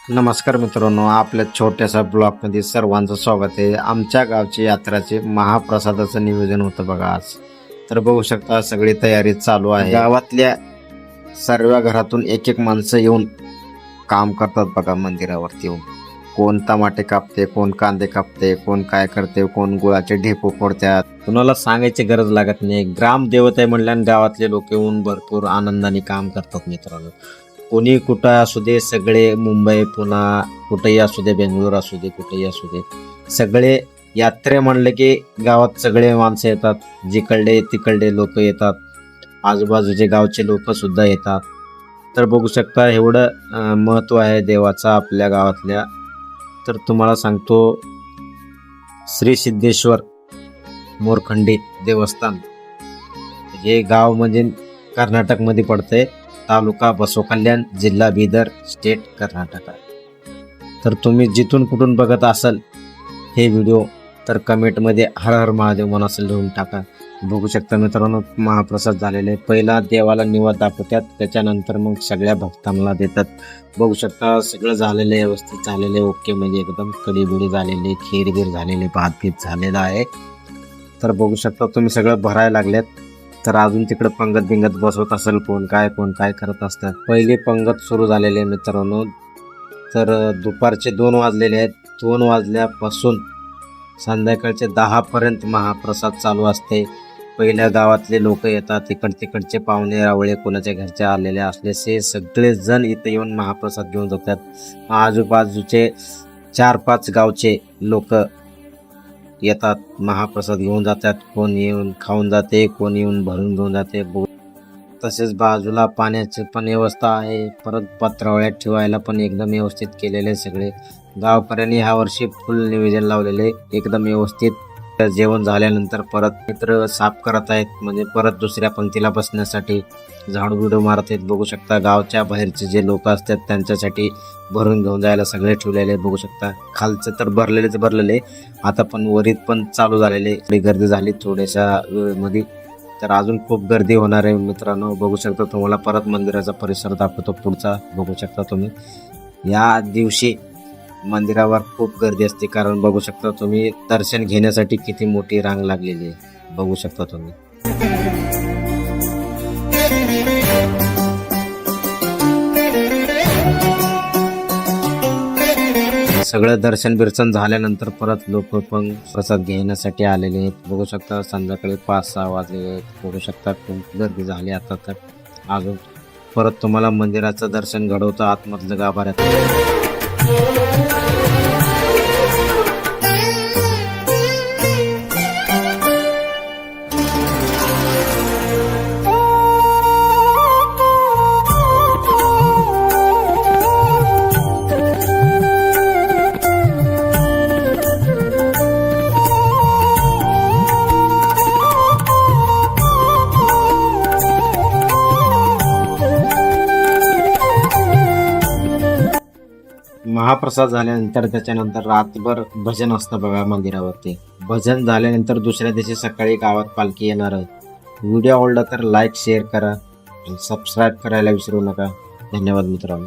नमस्कार मित्रांनो, आपल्या छोट्याशा ब्लॉगमध्ये सर्वांचं स्वागत आहे. आमच्या गावची यात्राचे महाप्रसादाचं नियोजन होतं बघा आज. तर बघू शकता सगळी तयारी चालू आहे. गावातल्या सर्व घरातून एक एक माणसं येऊन काम करतात बघा मंदिरावरती येऊन. कोण टमाटे कापते, कोण कांदे कापते, कोण काय करते, कोण गुळाचे ढेपू फोडतात. कुणाला सांगायची गरज लागत नाही. ग्रामदेवता आहे म्हणल्याने गावातले लोक येऊन भरपूर आनंदाने काम करतात मित्रांनो. कोणी कुठं असू दे, सगळे मुंबई पुणा कुठेही असू दे, बेंगळूर असू दे, कुठेही असू दे, सगळे यात्रे म्हणले की गावात सगळे माणसं येतात. जिकडले तिकडले लोक येतात, आजूबाजूचे गावचे लोक सुद्धा येतात. तर बघू शकता एवढं महत्त्व आहे देवाचा आपल्या गावातल्या. तर तुम्हाला सांगतो, श्री सिद्धेश्वर मोरखंडी देवस्थान हे गाव म्हणजे कर्नाटकमध्ये पडतंय. तालुका बसवकल्याण, जिल्हा बिदर, स्टेट कर्नाटक. तर तुम्ही जिथून कुठून बघत असाल हे व्हिडिओ तर कमेंटमध्ये हर हर महादेव म्हणून असेल लिहून टाका. बघू शकता मित्रांनो, महाप्रसाद झालेले. पहिला देवाला निवाद दाखवतात, त्याच्यानंतर मग सगळ्या भक्तांना देतात. बघू शकता सगळं झालेलं आहे, व्यवस्थित झालेलं आहे, ओके म्हणजे एकदम कढीबिडी झालेली, खीरबीर झालेली, भातभीत झालेला आहे. तर बघू शकता तुम्ही सगळं भरायला लागलेत. तर अजून तिकडे पंगत बिंगत बसवत असेल कोण काय करत असतात. पहिली पंगत सुरू झालेली आहे मित्रांनो. तर दुपारचे 2 वाजलेले आहेत. 2 वाजल्यापासून संध्याकाळचे 10 पर्यंत महाप्रसाद चालू असते. पहिल्या गावातले लोक येतात, तिकडचे पाहुणे रावळे कोणाच्या घरचे आलेले असले सगळे जण इथे येऊन महाप्रसाद घेऊन जातात. आजूबाजूचे 4-5 गावचे लोक येतात, महाप्रसाद घेऊन जातात. कोण येऊन खाऊन जाते, कोण येऊन भरून घेऊन जाते. तसेच बाजूला पाण्याची पण व्यवस्था आहे. परत पत्रावळ्यात ठेवायला पण एकदम व्यवस्थित केलेले सगळे. गावकऱ्यांनी ह्या वर्षी फुल नियोजन लावलेले एकदम व्यवस्थित. जेवण झाल्यानंतर परत मित्र साफ करत आहेत, म्हणजे परत दुसऱ्या पंक्तीला बसण्यासाठी झाडू बिडू मारत आहेत. बघू शकता गावच्या बाहेरचे जे लोक असतात त्यांच्यासाठी भरून घेऊन जायला सगळे ठेवलेले. बघू शकता खालचं तर भरलेले, आता पण वरीत पण चालू झालेले. थोडी गर्दी झाली थोड्याशा वेळेमध्ये, तर अजून खूप गर्दी होणार आहे मित्रांनो. बघू शकता तुम्हाला परत मंदिराचा परिसर दाखवतो पुढचा. बघू शकता तुम्ही या दिवशी मंदिरावर खूप गर्दी असते, कारण बघू शकता तुम्ही दर्शन घेण्यासाठी किती मोठी रांग लागलेली आहे. बघू शकता तुम्ही. सगळं दर्शन बिर्शन झाल्यानंतर परत लोक पण प्रसाद घेण्यासाठी आलेले आहेत. बघू शकता संध्याकाळी 5-6 वाजले आहेत. बघू शकता खूप गर्दी झाली. आता तर अजून परत तुम्हाला मंदिराचं दर्शन घडवतं आतमधलं गाभाऱ्यात. महाप्रसाद झाल्यानंतर त्याच्यानंतर रातभर भजन असतं बघा मंदिरावरती. भजन झाल्यानंतर दुसऱ्या दिवशी सकाळी गावात पालखी येणार आहे. व्हिडिओ आवडला तर लाईक शेअर करा, सबस्क्राईब करायला विसरू नका. धन्यवाद मित्रांनो.